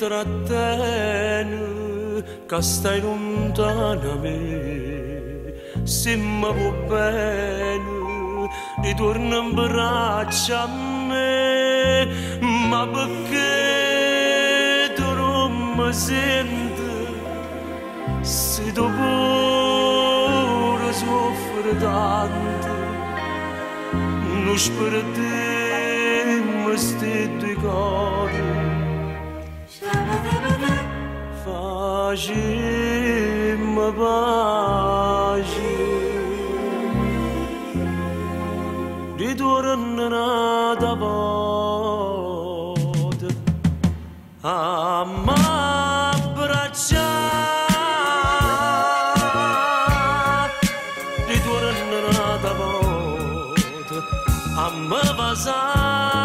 trattieni che stai lontano da me, se mi vuoi bene ritorna in braccia a me, ma perché tu non mi senti se dopo soffro tanto, non spero te mi stai due cori, facemmi pace, ritorno da volta a m'abbracciare, ritorno da volta a me basare,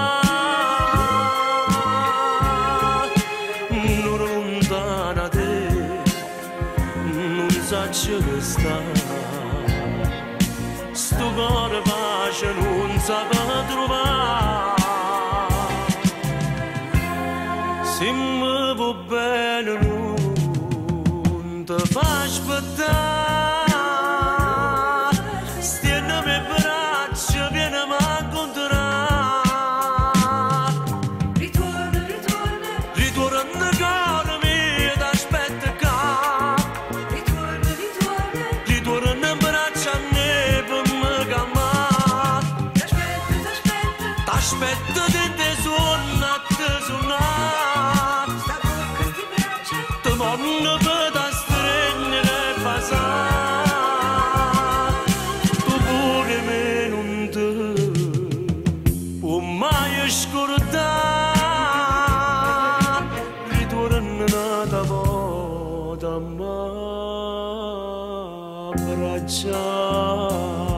non lontana te, non saccio che sta, sto cuore pace non sa trovare, se mi vuoi bene non ti fa aspettare, stiennami in braccia, vienimi a incontrare, ritorna cara mia, t'aspetto qua, ritorna in braccia a me per me calmare, t'aspetto dentro suonare, ti mondo per da stringere e passare, tu pure me non ti può mai scordare, ritorna da volta a m'abbracciare.